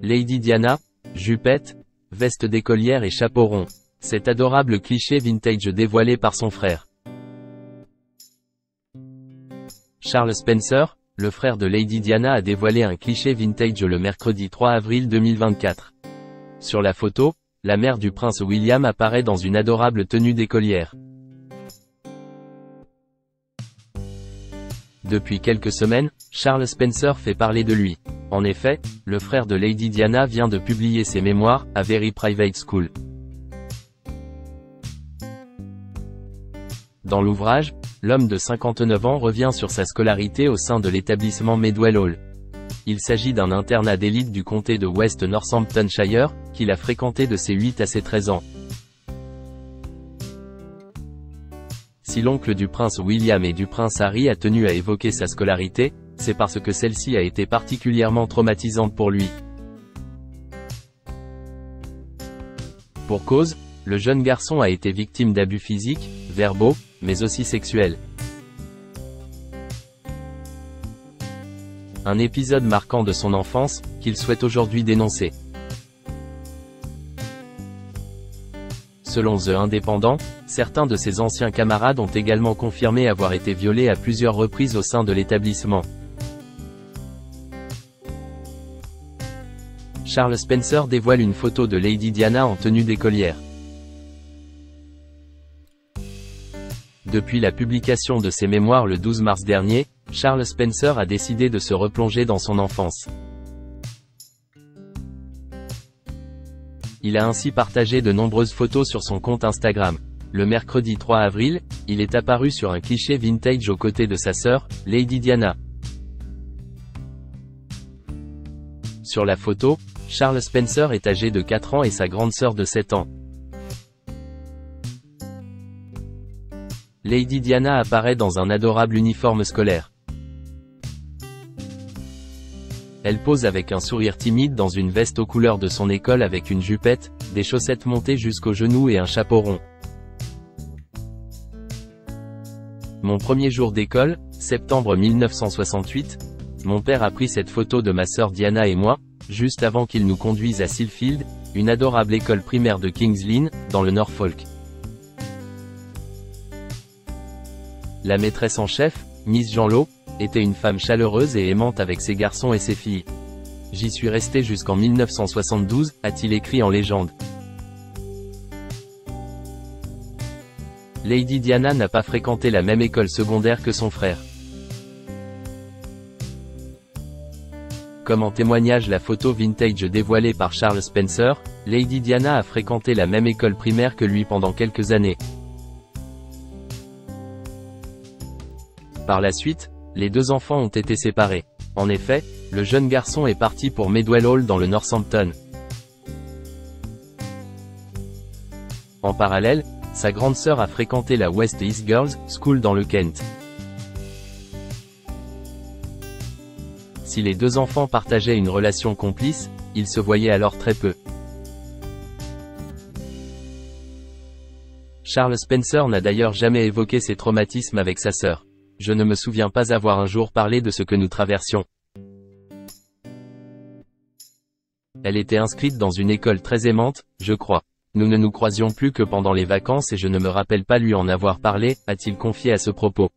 Lady Diana, jupette, veste d'écolière et chapeau rond. Cet adorable cliché vintage dévoilé par son frère. Charles Spencer, le frère de Lady Diana, a dévoilé un cliché vintage le mercredi 3 avril 2024. Sur la photo, la mère du prince William apparaît dans une adorable tenue d'écolière. Depuis quelques semaines, Charles Spencer fait parler de lui. En effet, le frère de Lady Diana vient de publier ses mémoires, A Very Private School. Dans l'ouvrage, l'homme de 59 ans revient sur sa scolarité au sein de l'établissement Medwell Hall. Il s'agit d'un internat d'élite du comté de West Northamptonshire, qu'il a fréquenté de ses 8 à ses 13 ans. Si l'oncle du prince William et du prince Harry a tenu à évoquer sa scolarité, c'est parce que celle-ci a été particulièrement traumatisante pour lui. Pour cause, le jeune garçon a été victime d'abus physiques, verbaux, mais aussi sexuels. Un épisode marquant de son enfance, qu'il souhaite aujourd'hui dénoncer. Selon The Independent, certains de ses anciens camarades ont également confirmé avoir été violés à plusieurs reprises au sein de l'établissement. Charles Spencer dévoile une photo de Lady Diana en tenue d'écolière. Depuis la publication de ses mémoires le 12 mars dernier, Charles Spencer a décidé de se replonger dans son enfance. Il a ainsi partagé de nombreuses photos sur son compte Instagram. Le mercredi 3 avril, il est apparu sur un cliché vintage aux côtés de sa sœur, Lady Diana. Sur la photo, Charles Spencer est âgé de 4 ans et sa grande sœur de 7 ans. Lady Diana apparaît dans un adorable uniforme scolaire. Elle pose avec un sourire timide dans une veste aux couleurs de son école avec une jupette, des chaussettes montées jusqu'aux genoux et un chapeau rond. Mon premier jour d'école, septembre 1968, mon père a pris cette photo de ma sœur Diana et moi, juste avant qu'il nous conduise à Sealfield, une adorable école primaire de Kings Lynn, dans le Norfolk. La maîtresse en chef, Miss Jeanlot, était une femme chaleureuse et aimante avec ses garçons et ses filles. J'y suis resté jusqu'en 1972, a-t-il écrit en légende. Lady Diana n'a pas fréquenté la même école secondaire que son frère. Comme en témoignage la photo vintage dévoilée par Charles Spencer, Lady Diana a fréquenté la même école primaire que lui pendant quelques années. Par la suite, les deux enfants ont été séparés. En effet, le jeune garçon est parti pour Medwell Hall dans le Northampton. En parallèle, sa grande sœur a fréquenté la West East Girls' School dans le Kent. Si les deux enfants partageaient une relation complice, ils se voyaient alors très peu. Charles Spencer n'a d'ailleurs jamais évoqué ses traumatismes avec sa sœur. Je ne me souviens pas avoir un jour parlé de ce que nous traversions. Elle était inscrite dans une école très aimante, je crois. Nous ne nous croisions plus que pendant les vacances et je ne me rappelle pas lui en avoir parlé, a-t-il confié à ce propos.